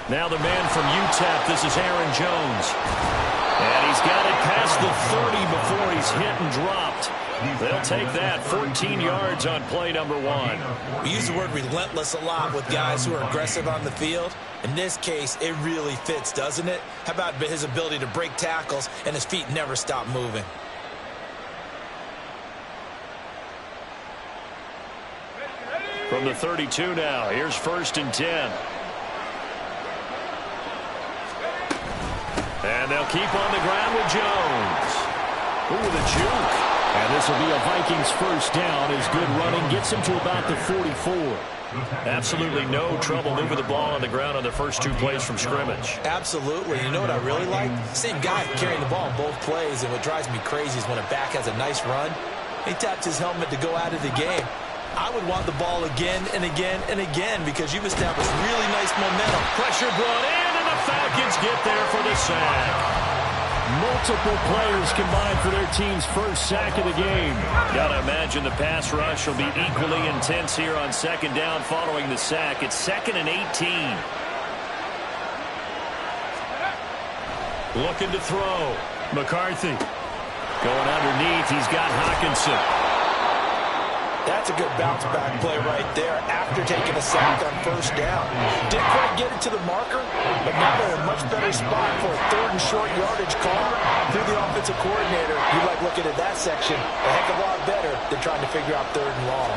Now the man from UTEP, this is Aaron Jones. And he's got it past the 30 before he's hit and dropped. They'll take that, 14 yards on play number 1. We use the word relentless a lot with guys who are aggressive on the field. In this case, it really fits, doesn't it? How about his ability to break tackles and his feet never stop moving? From the 32 now, here's 1st and 10. And they'll keep on the ground with Jones. Ooh, the juke. And this will be a Vikings first down as good running gets him to about the 44. Absolutely no trouble moving the ball on the ground on the first 2 plays from scrimmage. Absolutely. You know what I really like? Same guy carrying the ball in both plays, and what drives me crazy is when a back has a nice run, he tapped his helmet to go out of the game. I would want the ball again and again and again because you've established really nice momentum. Pressure brought in, and the Falcons get there for the sack. Multiple players combined for their team's first sack of the game. Gotta imagine the pass rush will be equally intense here on 2nd down following the sack. It's 2nd and 18. Looking to throw. McCarthy. Going underneath, he's got Hockenson. That's a good bounce-back play right there after taking a sack on 1st down. Didn't quite get it to the marker, but now they're in a much better spot for a 3rd and short yardage call. Through the offensive coordinator, you like looking at that section a heck of a lot better than trying to figure out 3rd and long.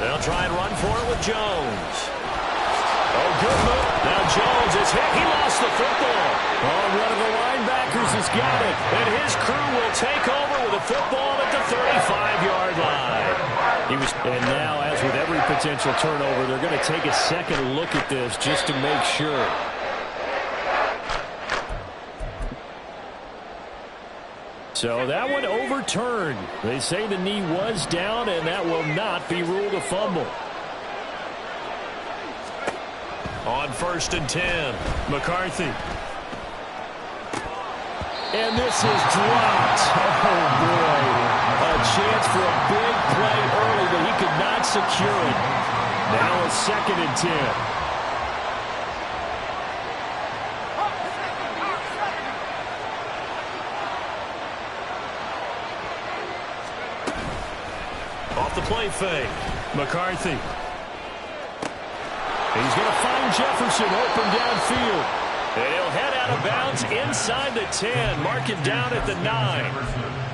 They'll try and run for it with Jones. Oh, good move. Now Jones is hit. He lost the football. Oh, one of the linebackers has got it. And his crew will take over with a football at the 35-yard line. And now, as with every potential turnover, they're going to take a second look at this just to make sure. So that one overturned. They say the knee was down, and that will not be ruled a fumble. On 1st and 10, McCarthy. And this is dropped. Oh, boy. A chance for a big play early, but he could not secure it. Now a 2nd and 10. Off the play fake. McCarthy. He's going to find Jefferson open downfield. And he'll head out of bounds inside the 10. Mark it down at the 9.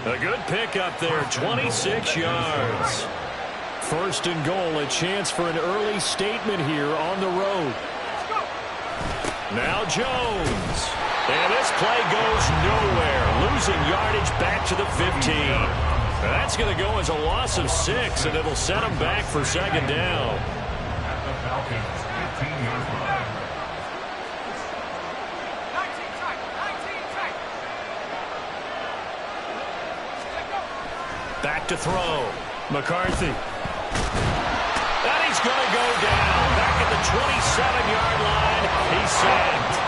A good pickup there, 26 yards. 1st and goal, a chance for an early statement here on the road. Now Jones. And this play goes nowhere. Losing yardage back to the 15. That's going to go as a loss of 6, and it'll set him back for 2nd down. Back to throw. McCarthy. And he's going to go down. Back at the 27-yard line. He's sacked.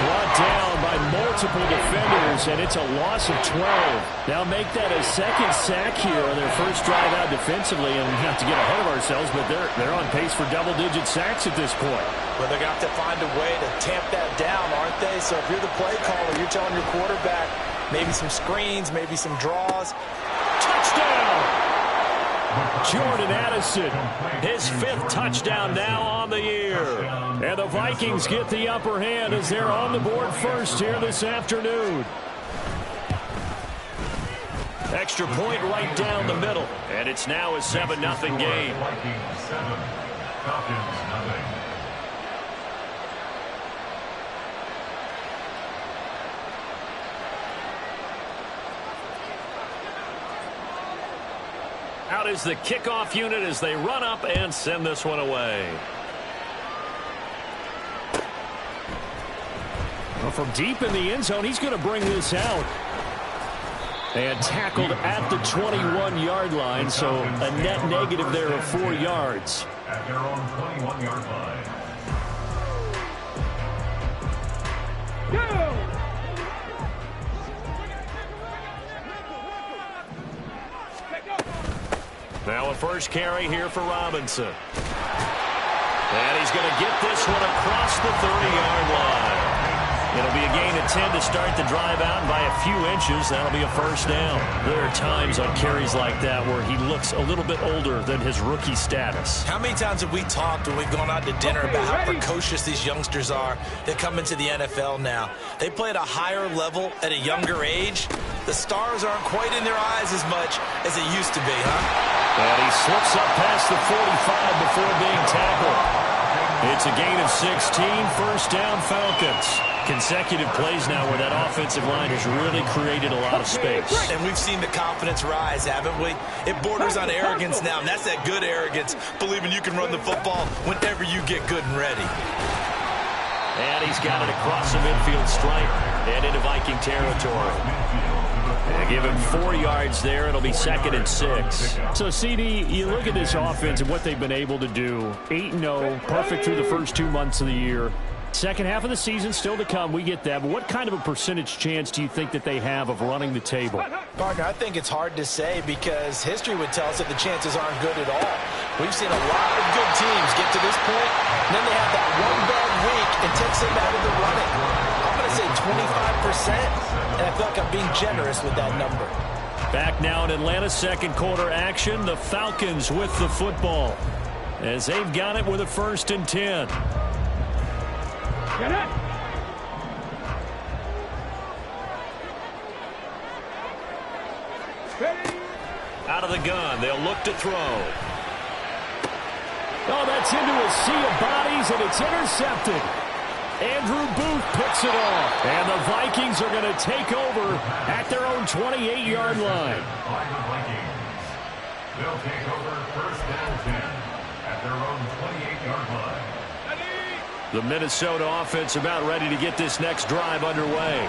Brought down by multiple defenders, and it's a loss of 12. Now make that a 2nd sack here on their first drive out defensively, and not to get ahead of ourselves, but they're on pace for double-digit sacks at this point. Well, they're going to have to find a way to tamp that down, aren't they? So if you're the play caller, you're telling your quarterback maybe some screens, maybe some draws. Touchdown! Jordan Addison, his 5th touchdown now on the year. And the Vikings get the upper hand as they're on the board first here this afternoon. Extra point right down the middle. And it's now a 7-0 game. Out is the kickoff unit as they run up and send this one away. Well, from deep in the end zone, he's going to bring this out. And tackled at the 21-yard line, so a net negative there of 4 yards. At their own 21-yard line. Go! Now a first carry here for Robinson. And he's going to get this one across the 30-yard line. It'll be a gain of 10 to start the drive out, and by a few inches, that'll be a first down. There are times on carries like that where he looks a little bit older than his rookie status. How many times have we talked when we've gone out to dinner about how precocious these youngsters are that come into the NFL now? They play at a higher level at a younger age. The stars aren't quite in their eyes as much as it used to be, huh? And he slips up past the 45 before being tackled. It's a gain of 16, first down Falcons. Consecutive plays now where that offensive line has really created a lot of space. And we've seen the confidence rise, haven't we? It borders on arrogance now, and that's that good arrogance, believing you can run the football whenever you get good and ready. And he's got it across the midfield stripe and into Viking territory. And give him 4 yards there. It'll be 2nd and 6. So, CD, you look at this offense and what they've been able to do. 8-0, perfect through the first 2 months of the year. Second half of the season still to come. We get that. But what kind of a percentage chance do you think that they have of running the table? Partner, I think it's hard to say because history would tell us that the chances aren't good at all. We've seen a lot of good teams get to this point, and then they have that one bad week and takes them out of the running. I'm going to say 25%, and I feel like I'm being generous with that number. Back now in Atlanta, second quarter action. The Falcons with the football as they've got it with a 1st and 10. Out of the gun, they'll look to throw. Oh, that's into a sea of bodies, and it's intercepted. Andrew Booth picks it off. And the Vikings are going to take over at their own 28-yard line. By the Vikings. They'll take over 1st and 10 at their own 28-yard line. The Minnesota offense about ready to get this next drive underway.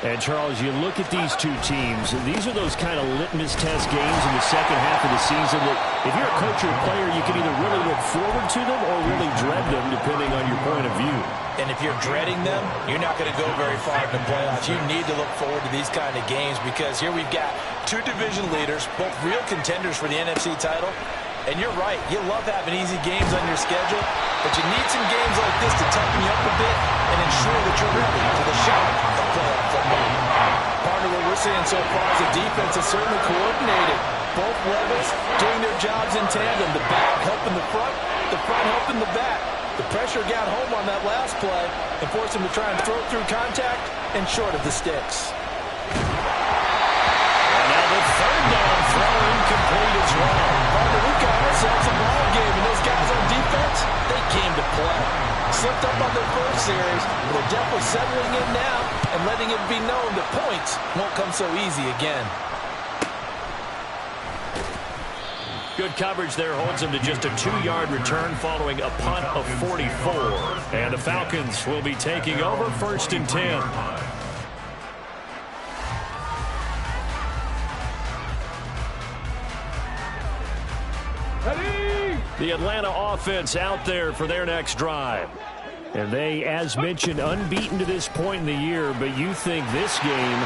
And, Charles, you look at these two teams, these are those kind of litmus test games in the second half of the season that if you're a coach or a player, you can either really look forward to them or really dread them, depending on your point of view. And if you're dreading them, you're not going to go very far in the playoffs. You need to look forward to these kind of games because here we've got 2 division leaders, both real contenders for the NFC title. And you're right, you love having easy games on your schedule, but you need some games like this to toughen you up a bit and ensure that you're ready for the shock of playoff football. Part of what we're seeing so far is the defense is certainly coordinated. Both levels doing their jobs in tandem. The back helping the front helping the back. The pressure got home on that last play and forced him to try and throw through contact and short of the sticks. And now the 3rd down throw incomplete as well. We've got ourselves a ball game, and those guys on defense, they came to play. Slipped up on their first series, but they're definitely settling in now and letting it be known that points won't come so easy again. Good coverage there holds him to just a 2-yard return following a punt of 44. And the Falcons will be taking over 1st and 10. The Atlanta offense out there for their next drive. And they, as mentioned, unbeaten to this point in the year, but you think this game,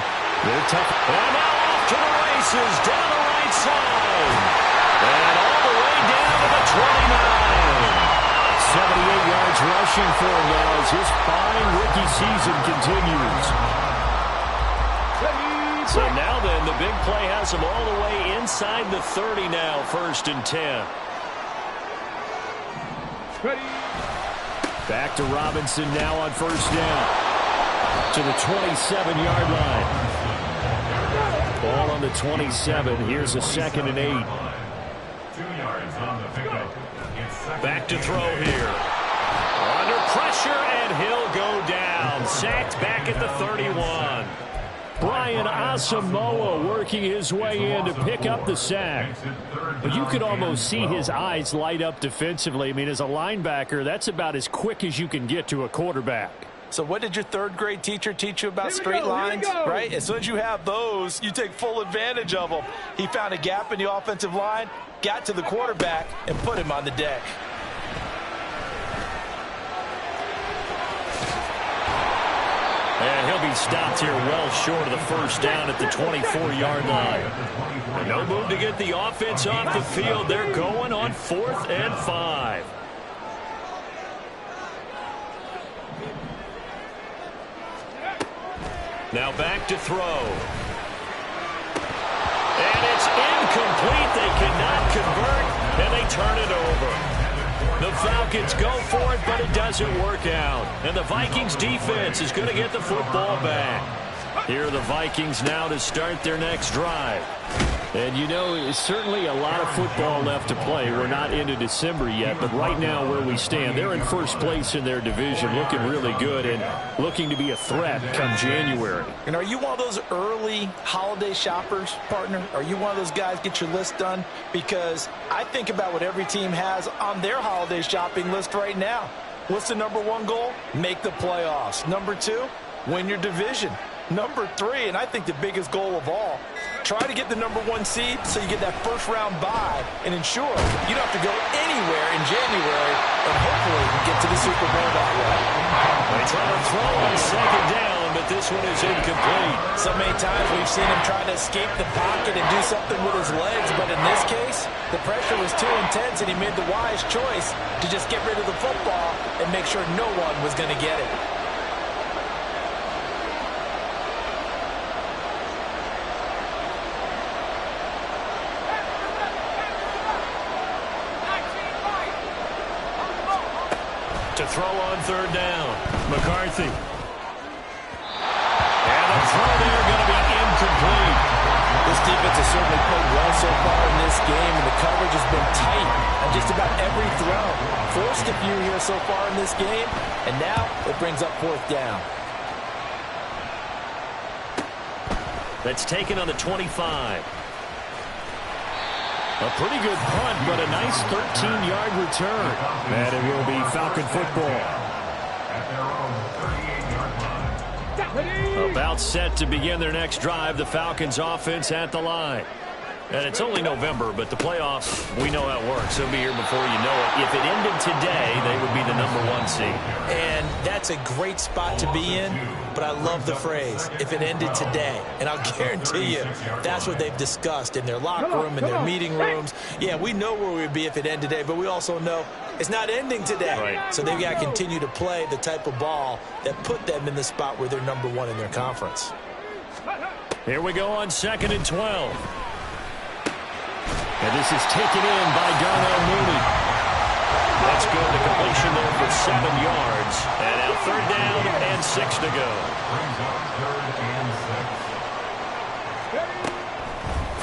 they're tough. And now off to the races, down the right side. And all the way down to the 29. 78 yards rushing for him now as his fine rookie season continues. So now then, the big play has him all the way inside the 30 now, 1st and 10. Back to Robinson now on 1st down. To the 27-yard line. Ball on the 27. Here's a 2nd and 8. 2 yards on the pickup. Back to throw here. Under pressure, and he'll go down. Sacked back at the 31. Brian Asamoah working his way in to pick up the sack. But you could almost see his eyes light up defensively. I mean, as a linebacker, that's about as quick as you can get to a quarterback. So what did your 3rd grade teacher teach you about straight lines? Right? As soon as you have those, you take full advantage of them. He found a gap in the offensive line, got to the quarterback, and put him on the deck. And he'll be stopped here well short of the 1st down at the 24-yard line. No move to get the offense off the field. They're going on 4th and 5. Now back to throw. And it's incomplete. They cannot convert, and they turn it over. The Falcons go for it, but it doesn't work out. And the Vikings defense is going to get the football back. Here are the Vikings now to start their next drive. And, you know, certainly a lot of football left to play. We're not into December yet, but right now where we stand, they're in first place in their division, looking really good and looking to be a threat come January. And are you one of those early holiday shoppers, partner? Are you one of those guys get your list done? Because I think about what every team has on their holiday shopping list right now. What's the number one goal? Make the playoffs. Number two, win your division. Number three, and I think the biggest goal of all, try to get the number one seed so you get that first round bye and ensure you don't have to go anywhere in January and hopefully get to the Super Bowl that way. They try to throw on second down, but this one is incomplete. So many times we've seen him try to escape the pocket and do something with his legs, but in this case, the pressure was too intense and he made the wise choice to just get rid of the football and make sure no one was going to get it. To throw on third down. McCarthy. And the throw there going to be incomplete. This defense has certainly played well so far in this game, and the coverage has been tight on just about every throw. Forced a few here so far in this game, and now it brings up fourth down. That's taken on the 25. A pretty good punt, but a nice 13-yard return. And it will be Falcon football. About set to begin their next drive. The Falcons offense at the line. And it's only November, but the playoffs, we know how it works. They'll be here before you know it. If it ended today, they would be the number one seed. And that's a great spot to be in, but I love the phrase, if it ended today. And I'll guarantee you, that's what they've discussed in their locker room, in their meeting rooms. Yeah, we know where we'd be if it ended today, but we also know it's not ending today. Right. So they've got to continue to play the type of ball that put them in the spot where they're number one in their conference. Here we go on 2nd and 12. And this is taken in by Darnell Mooney. That's good. The completion there for 7 yards. And now third down and 6 to go.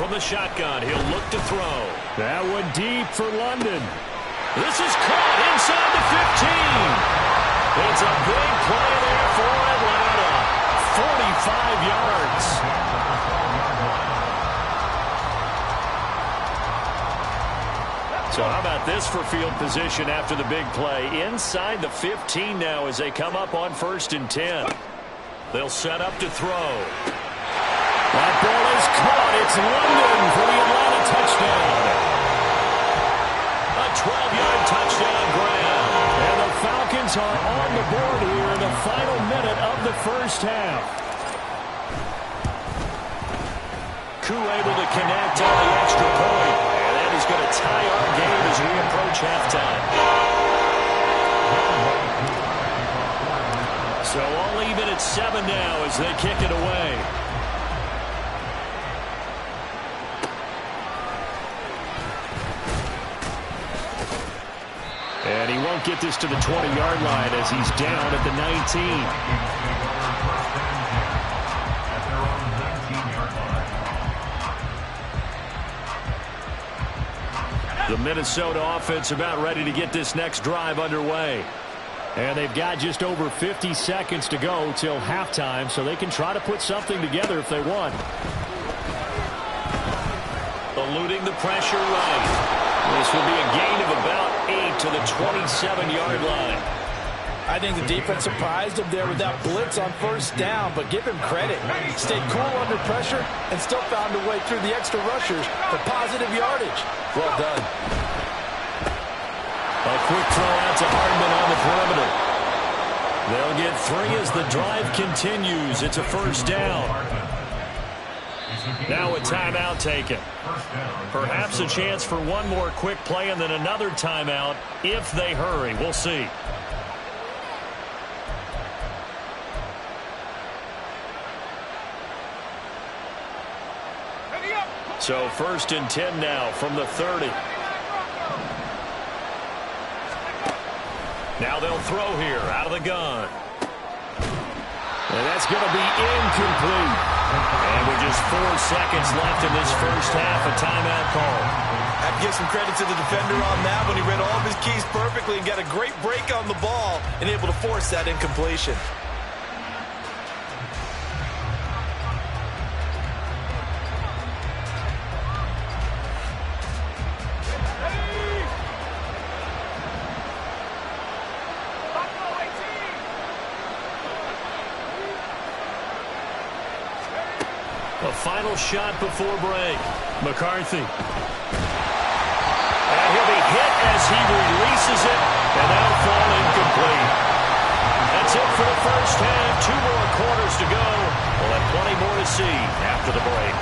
From the shotgun, he'll look to throw. That one deep for London. This is caught inside the 15. It's a big play there for Atlanta. 45 yards. So how about this for field position after the big play? Inside the 15 now as they come up on 1st and 10. They'll set up to throw. That ball is caught. It's London for the Atlanta touchdown. A 12-yard touchdown grab. And the Falcons are on the board here in the final minute of the first half. Koo able to connect on the extra point. And that is going to tie our game as we approach halftime. So all even at 7 now as they kick it away. And he won't get this to the 20-yard line as he's down at the 19. The Minnesota offense about ready to get this next drive underway. And they've got just over 50 seconds to go till halftime, so they can try to put something together if they want. Eluding the pressure right. This will be a gain of about 8 to the 27-yard line. I think the defense surprised him there with that blitz on 1st down, but give him credit. Stayed cool under pressure and still found a way through the extra rushers for positive yardage. Well done. A quick throw out to Hardman on the perimeter. They'll get 3 as the drive continues. It's a 1st down. Now a timeout taken. Perhaps a chance for one more quick play and then another timeout if they hurry. We'll see. So 1st and 10 now from the 30. Now they'll throw here out of the gun. And that's going to be incomplete. And with just 4 seconds left in this first half, a timeout call. I have to give some credit to the defender on that when he read all of his keys perfectly and got a great break on the ball and able to force that incompletion. A final shot before break. McCarthy. And he'll be hit as he releases it, and that'll fall incomplete. That's it for the first half. 2 more quarters to go. We'll have plenty more to see after the break.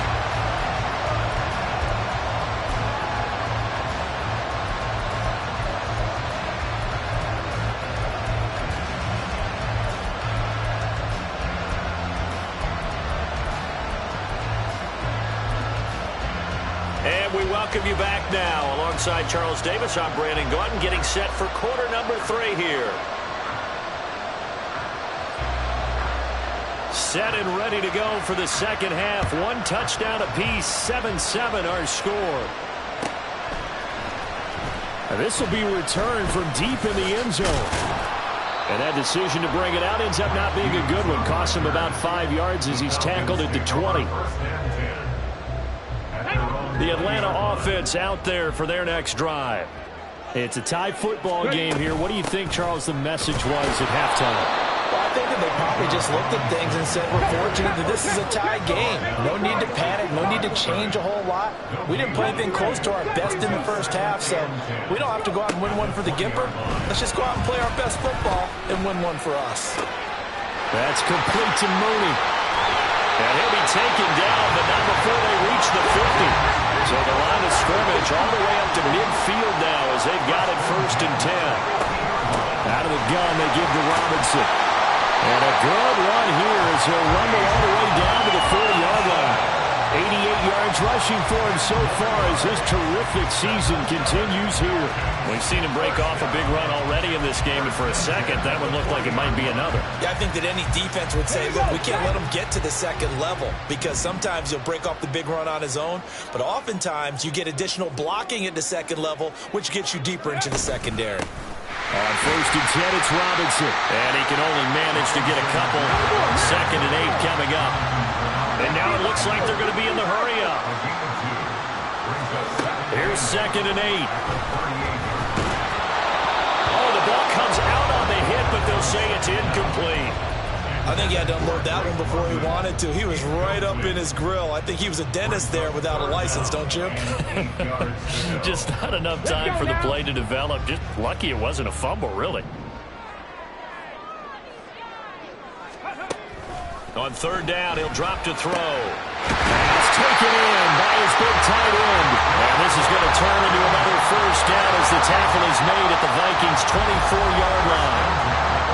And we welcome you back now. Alongside Charles Davis, I'm Brandon Gaudin, getting set for quarter number 3 here. Set and ready to go for the second half. 1 touchdown apiece, 7-7 our score. And this will be returned from deep in the end zone. And that decision to bring it out ends up not being a good one. Costs him about 5 yards as he's tackled at the 20. The Atlanta offense out there for their next drive. It's a tie football game here. What do you think, Charles, the message was at halftime? Well, I think that they probably just looked at things and said, we're fortunate that this is a tie game. No need to panic. No need to change a whole lot. We didn't play anything close to our best in the first half, so we don't have to go out and win one for the Gipper. Let's just go out and play our best football and win one for us. That's complete to Mooney. And he'll be taken down, but not before they reach the 50. So the line of scrimmage all the way up to midfield now as they've got it 1st and 10. Out of the gun, they give to Robinson. And a good run here as he'll rumble all the way down to the 40-yard line. 88 yards rushing for him so far as his terrific season continues here. We've seen him break off a big run already in this game, and for a second, that would look like it might be another. Yeah, I think that any defense would say, look, we can't let him get to the second level because sometimes he'll break off the big run on his own, but oftentimes you get additional blocking at the second level, which gets you deeper into the secondary. On 1st and 10, it's Robinson. And he can only manage to get a couple. 2nd and 8 coming up. And now it looks like they're going to be in the hurry-up. Here's 2nd and 8. Oh, the ball comes out on the hit, but they'll say it's incomplete. I think he had to unload that one before he wanted to. He was right up in his grill. I think he was a dentist there without a license, don't you? Just not enough time for the play to develop. Just lucky it wasn't a fumble, really. On 3rd down, he'll drop to throw. Pass taken in by his big tight end. And this is going to turn into another 1st down as the tackle is made at the Vikings' 24-yard line.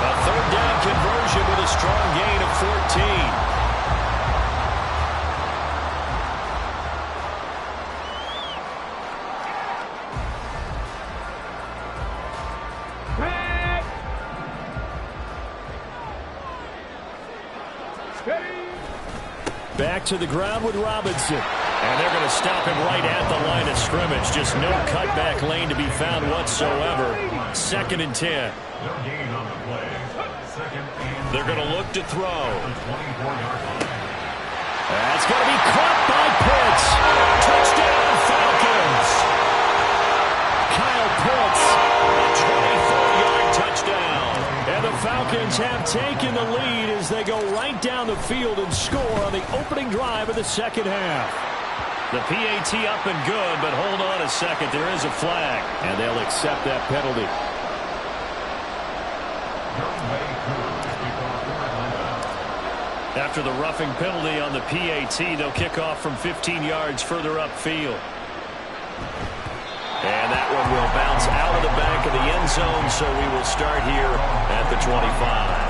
A 3rd down conversion with a strong gain of 14. Back to the ground with Robinson. And they're going to stop him right at the line of scrimmage. Just no cutback lane to be found whatsoever. 2nd and 10. They're going to look to throw. That's going to be caught by Pitts. Touchdown, Falcons. Kyle Pitts. A 24-yard touchdown. And the Falcons have taken the lead as they go right down the field and score on the opening drive of the second half. The PAT up and good, but hold on a second. There is a flag. And they'll accept that penalty. After the roughing penalty on the PAT, they'll kick off from 15 yards further upfield. And that one will bounce out of the back of the end zone, so we will start here at the 25.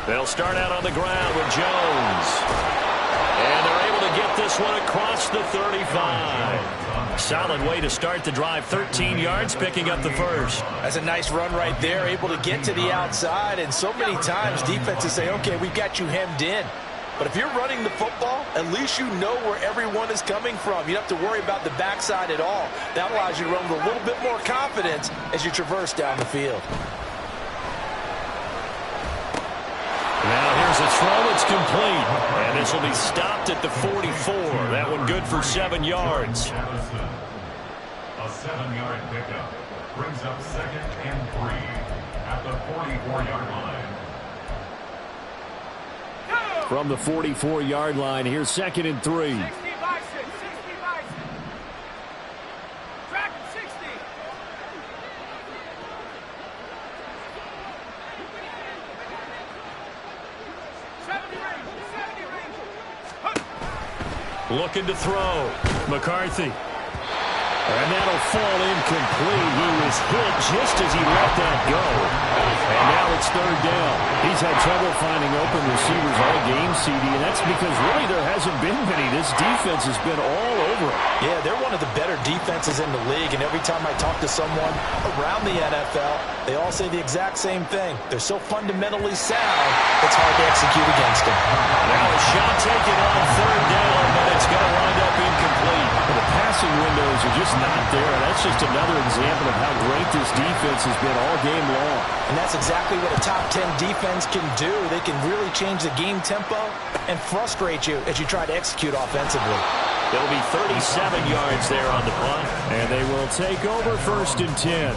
They'll start out on the ground with Jones. And they're able to get this one across the 35. Solid way to start the drive. 13 yards, picking up the first. That's a nice run right there, able to get to the outside. And so many times defenses say, okay, we've got you hemmed in. But if you're running the football, at least you know where everyone is coming from. You don't have to worry about the backside at all. That allows you to run with a little bit more confidence as you traverse down the field. Now here's a throw. It's complete. And this will be stopped at the 44. That one good for 7 yards. A 7-yard pickup brings up 2nd and 3 at the 44-yard line. From the 44-yard line, here's 2nd and 3. 60 by 6, 60 by 6. Track 60. Looking to throw. McCarthy. And that'll fall incomplete. He was hit just as he let that go. And now it's 3rd down. He's had trouble finding open receivers all game, CD, and that's because really there hasn't been many. This defense has been all over it. Yeah, they're one of the better defenses in the league, and every time I talk to someone around the NFL, they all say the exact same thing. They're so fundamentally sound, it's hard to execute against them. Now a shot taken on 3rd down, but it's going to wind up incomplete. The passing windows are just not there. That's just another example of how great this defense has been all game long. And that's exactly what a top 10 defense can do. They can really change the game tempo and frustrate you as you try to execute offensively. There'll be 37 yards there on the punt. And they will take over 1st and 10.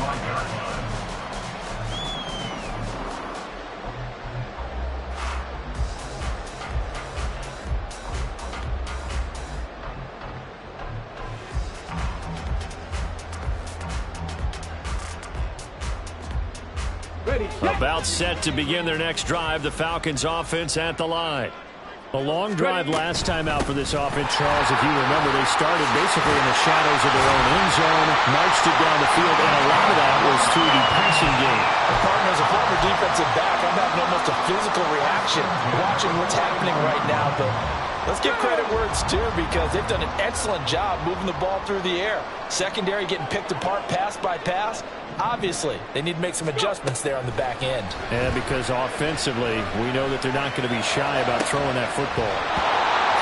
About set to begin their next drive. The Falcons offense at the line. A long drive last time out for this offense, Charles. If you remember, they started basically in the shadows of their own end zone, marched it down the field, and a lot of that was through the passing game. Partner, as a former defensive back, I'm having almost a physical reaction watching what's happening right now. But let's give credit where it's due, because they've done an excellent job moving the ball through the air. Secondary getting picked apart pass by pass. Obviously, they need to make some adjustments there on the back end. And because offensively, we know that they're not going to be shy about throwing that football.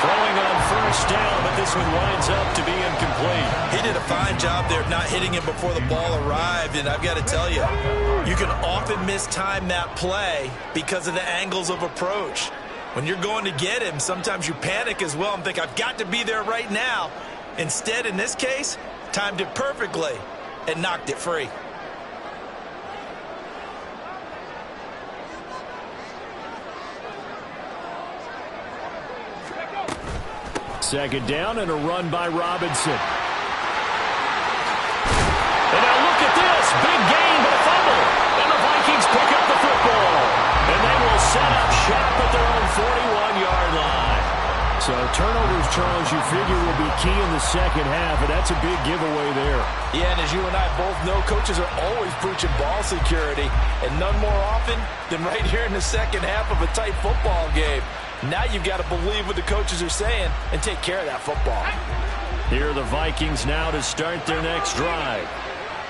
Throwing on 1st down, but this one winds up to be incomplete. He did a fine job there of not hitting it before the ball arrived, and I've got to tell you, you can often mistime that play because of the angles of approach. When you're going to get him, sometimes you panic as well and think, I've got to be there right now. Instead, in this case, timed it perfectly and knocked it free. 2nd down and a run by Robinson. And now look at this. Big gain, but a fumble. And the Vikings pick up the football. And they will set up shop at their own 41-yard line. So turnovers, Charles, you figure will be key in the 2nd half, and that's a big giveaway there. Yeah, and as you and I both know, coaches are always preaching ball security, and none more often than right here in the 2nd half of a tight football game. Now you've got to believe what the coaches are saying and take care of that football. Here are the Vikings now to start their next drive.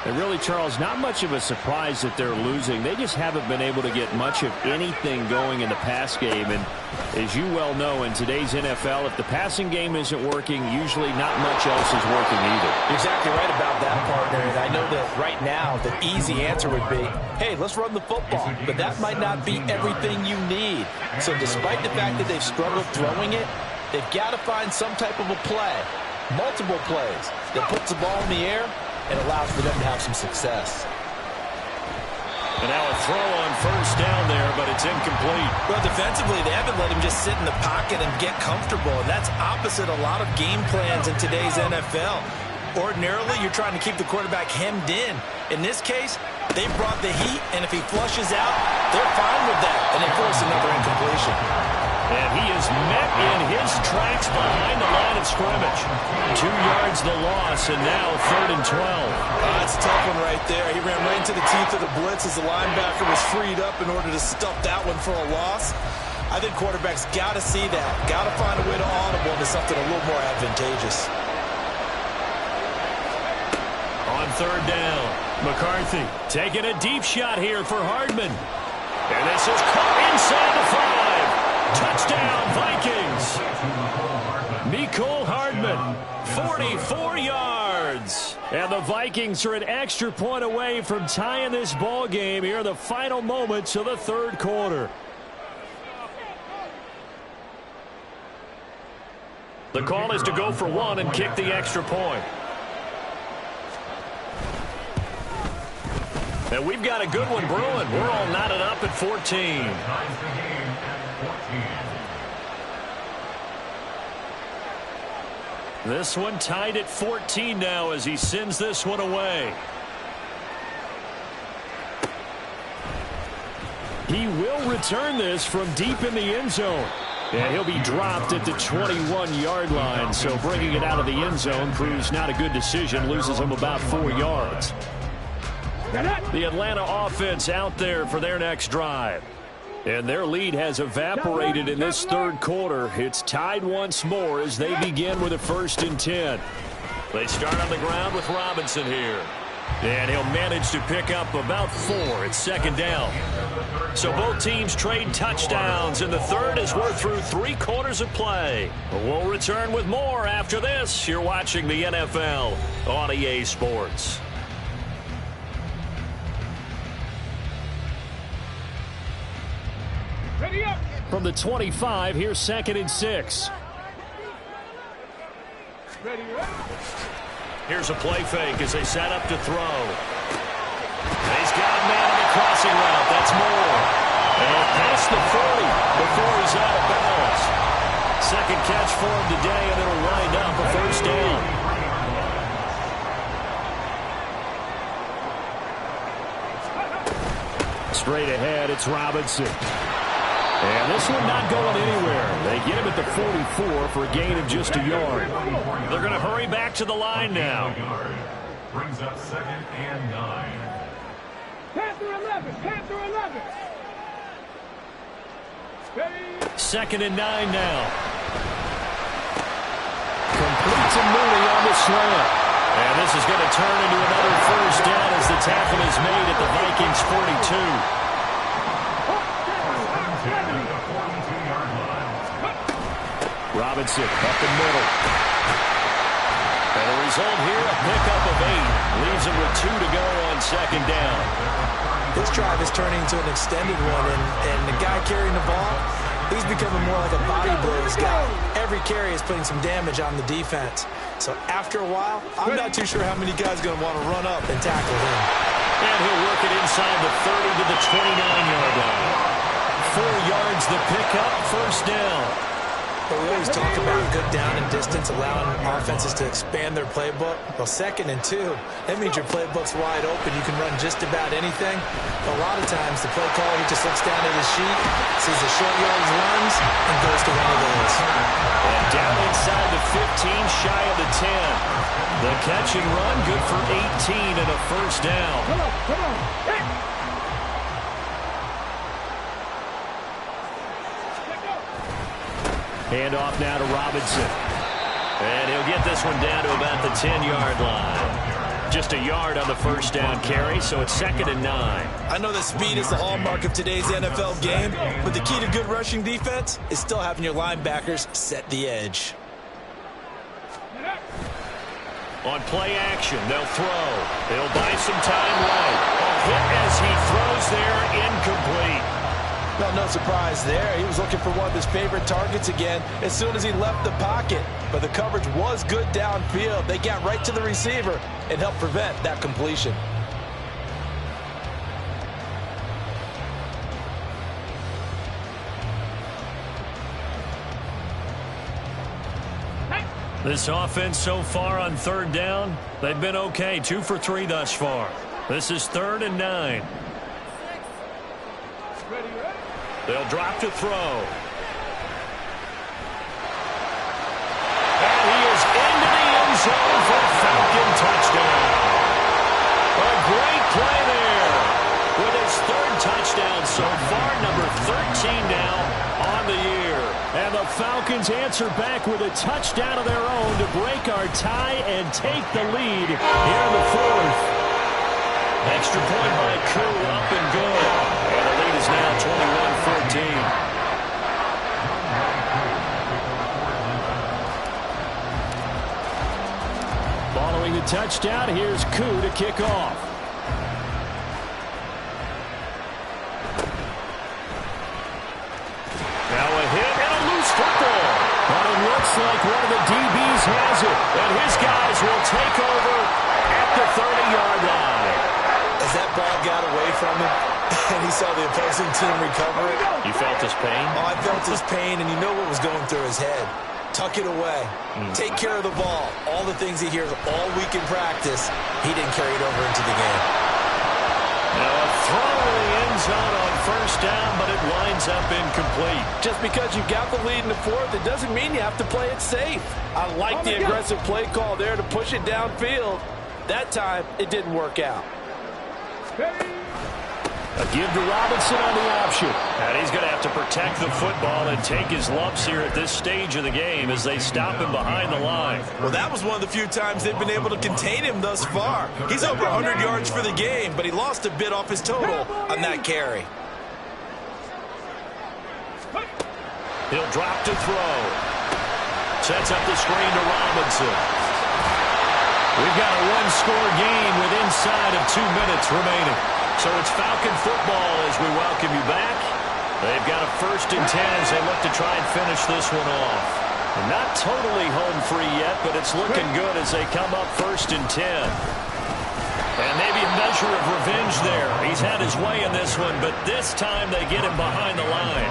And really, Charles, not much of a surprise that they're losing. They just haven't been able to get much of anything going in the pass game. And as you well know, in today's NFL, if the passing game isn't working, usually not much else is working either. You're exactly right about that, partner. And I know that right now the easy answer would be, hey, let's run the football. But that might not be everything you need. So despite the fact that they've struggled throwing it, they've got to find some type of a play, multiple plays, that puts the ball in the air and allows for them to have some success. And now a throw on 1st down there, but it's incomplete. Well, defensively, they haven't let him just sit in the pocket and get comfortable, and that's opposite a lot of game plans in today's NFL. Ordinarily, you're trying to keep the quarterback hemmed in. In this case, they brought the heat, and if he flushes out, they're fine with that, and they force another incompletion. And he is met in his tracks behind the line of scrimmage. 2 yards the loss, and now 3rd and 12. That's a tough one right there. He ran right into the teeth of the blitz as the linebacker was freed up in order to stuff that one for a loss. I think quarterbacks got to see that. Got to find a way to audible into something a little more advantageous. On third down, McCarthy taking a deep shot here for Hardman. And this is caught inside the 5. Touchdown, Vikings. Mecole Hardman, 44 yards. And the Vikings are an extra point away from tying this ball game here in the final moments of the third quarter. The call is to go for one and kick the extra point. And we've got a good one brewing. We're all knotted up at 14. This one tied at 14 now as he sends this one away. He will return this from deep in the end zone. And he'll be dropped at the 21-yard line. So bringing it out of the end zone proves not a good decision. Loses him about 4 yards. The Atlanta offense out there for their next drive. And their lead has evaporated in this third quarter. It's tied once more as they begin with a 1st and 10. They start on the ground with Robinson here. And he'll manage to pick up about 4 at second down. So both teams trade touchdowns in the third as we're through 3 quarters of play. We'll return with more after this. You're watching the NFL on EA Sports. From the 25, here's 2nd and 6. Here's a play fake as they set up to throw. He's got a man on the crossing route. That's Moore. And past the 40 before he's out of bounds. Second catch for him today, and it'll wind up a 1st down. Straight ahead, it's Robinson. And this one not going anywhere. They get him at the 44 for a gain of just a yard. They're going to hurry back to the line now. Brings up 2nd and 9. Panther 11, Panther 11. 2nd and 9 now. Complete to Mooney on the slant. And this is going to turn into another 1st down as the tackle is made at the Vikings 42. Robinson up the middle. And the result here, a pickup of 8. Leaves him with 2 to go on 2nd down. This drive is turning into an extended one, and the guy carrying the ball, he's becoming more like a body blows guy. Every carry is putting some damage on the defense. So after a while, I'm not too sure how many guys are going to want to run up and tackle him. And he'll work it inside the 30 to the 29-yard line. 4 yards the pickup, 1st down. But we always talk about good down and distance, allowing offenses to expand their playbook. Well, 2nd and 2, that means your playbook's wide open. You can run just about anything. But a lot of times, the play caller, he just looks down at his sheet, sees the short yardage runs, and goes to one of those. And down inside the 15, shy of the 10. The catch and run, good for 18 and a 1st down. Come on. Hey. Handoff now to Robinson. And he'll get this one down to about the 10-yard line. Just a yard on the 1st down carry, so it's 2nd and 9. I know that speed is the hallmark of today's NFL game, but the key to good rushing defense is still having your linebackers set the edge. On play action, they'll throw. They'll buy some time right. A hit as he throws there, incomplete. Well, no surprise there. He was looking for one of his favorite targets again as soon as he left the pocket. But the coverage was good downfield. They got right to the receiver and helped prevent that completion. This offense so far on 3rd down, they've been okay. 2 for 3 thus far. This is 3rd and 9. They'll drop to throw. And he is into the end zone for a Falcon touchdown. A great play there Falcons answer back with a touchdown of their own to break our tie and take the lead here in the fourth. Extra point by Koo, up and good. And the lead is now 21-14. Following the touchdown, here's Koo to kick off. Now a hit and a loose football. But it looks like one of the DBs has it. And his guys will take over at the 30-yard line. As that ball got away from him, and he saw the opposing team recover it. You felt his pain? Oh, I felt his pain, and you know what was going through his head. Tuck it away. Take care of the ball. All the things he hears all week in practice, he didn't carry it over into the game. Now a throw in the end zone on first down, but it winds up incomplete. Just because you got the lead in the fourth, it doesn't mean you have to play it safe. I like the aggressive play call there to push it downfield. That time, it didn't work out. A give to Robinson on the option. And he's going to have to protect the football and take his lumps here at this stage of the game as they stop him behind the line. Well, that was one of the few times they've been able to contain him thus far. He's over 100 yards for the game, but he lost a bit off his total on that carry. He'll drop to throw. Sets up the screen to Robinson. We've got a one-score game with inside of 2 minutes remaining. So it's Falcon football as we welcome you back. They've got a 1st and 10 as they look to try and finish this one off. And not totally home free yet, but it's looking good as they come up 1st and 10. And maybe a measure of revenge there. He's had his way in this one, but this time they get him behind the line.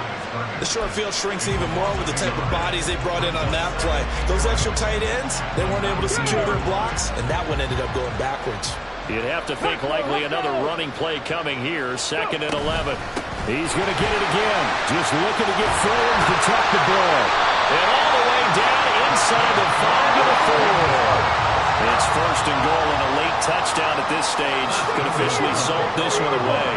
The short field shrinks even more with the type of bodies they brought in on that play. Those extra tight ends, they weren't able to secure their blocks, and that one ended up going backwards. You'd have to think likely another running play coming here, 2nd and 11. He's going to get it again. Just looking to get forward to tuck the ball. And all the way down inside the 5 to the 4. It's 1st and goal and a late touchdown at this stage. Could officially salt this one away.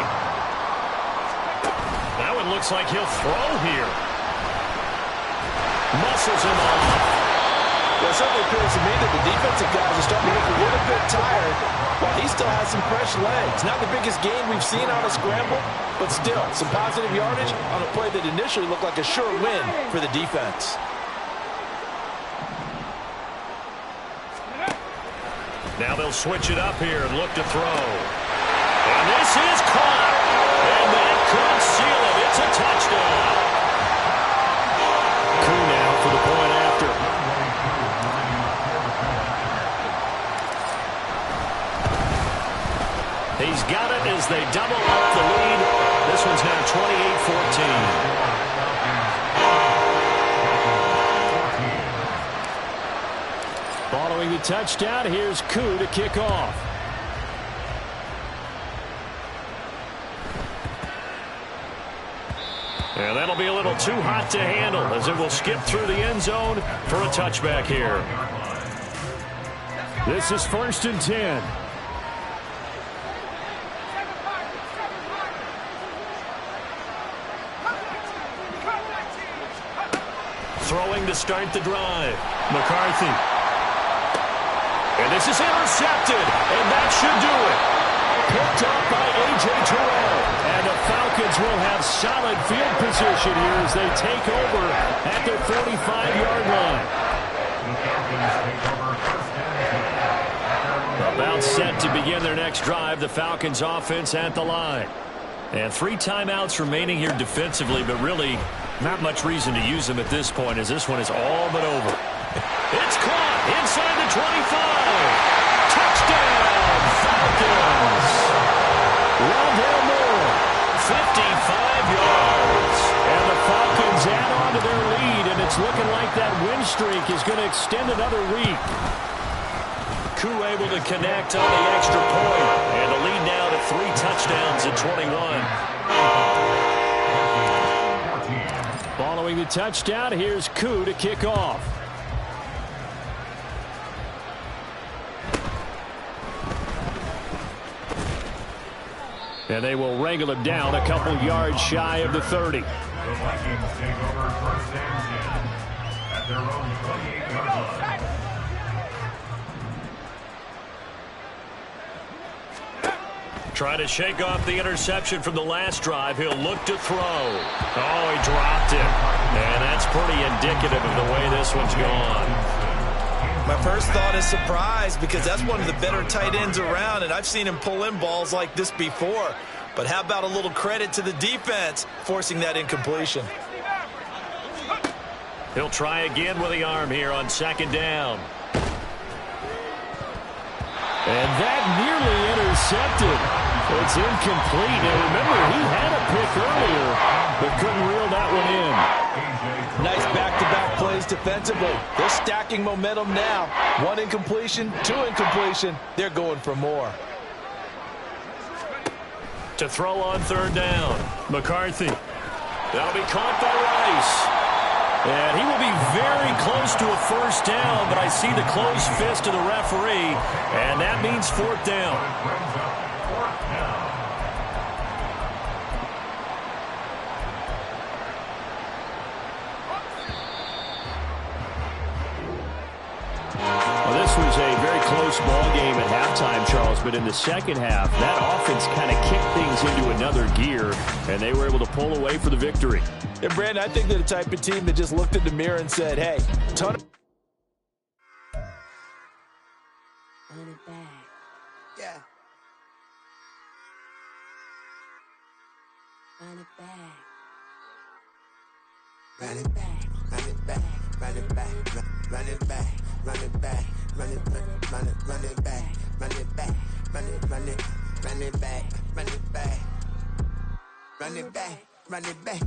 Now it looks like he'll throw here. Muscles him off. Well, it certainly appears to me that the defensive guys are starting to look a little bit tired. He still has some fresh legs. Not the biggest gain we've seen on a scramble, but still some positive yardage on a play that initially looked like a sure win for the defense. Now they'll switch it up here and look to throw. And this is caught. And that could seal it. It's a touchdown. Koo now for the point after. He's got it as they double up the lead. This one's now 28-14. Following the touchdown, here's Koo to kick off. And that'll be a little too hot to handle as it will skip through the end zone for a touchback here. This is 1st and 10. Throwing to start the drive. McCarthy. And this is intercepted. And that should do it. Picked up by A.J. Terrell. And the Falcons will have solid field position here as they take over at their 45-yard line. About set to begin their next drive. The Falcons offense at the line. And 3 timeouts remaining here defensively, but really not much reason to use them at this point as this one is all but over. It's caught inside the 25. Touchdown, Falcons. Rondale Moore, 55 yards. and the Falcons add on to their lead, and it's looking like that win streak is going to extend another week. Koo able to connect on the extra point, and the lead now to 3 touchdowns at 21. Following the touchdown, here's Koo to kick off. And they will wrangle him down a couple yards shy of the 30. The Vikings take over first and 10 at their own 28-yard line. Trying to shake off the interception from the last drive. He'll look to throw. Oh, he dropped it. And that's pretty indicative of the way this one's gone. My first thought is surprise because that's one of the better tight ends around, and I've seen him pull in balls like this before. But how about a little credit to the defense forcing that incompletion? He'll try again with the arm here on second down. And that nearly intercepted. It's incomplete. Now remember, he had a pick earlier, but couldn't reel that one in. Nice back-to-back plays defensively. They're stacking momentum now. One incompletion, two incompletion. They're going for more. To throw on third down. McCarthy. That'll be caught by Rice. And he will be very close to a first down, but I see the closed fist of the referee, and that means fourth down. Well, this was a very close ball game at halftime, Charles, but in the second half, that offense kind of kicked things into another gear, and they were able to pull away for the victory. And Brandon, I think they're the type of team that just looked in the mirror and said, hey, ton of... Run it back. Yeah. Run it back. Run it back, run it back, run it back, run it back, run it back, run it back, run it back, run it back, run it back, run it back, run it back, run it back.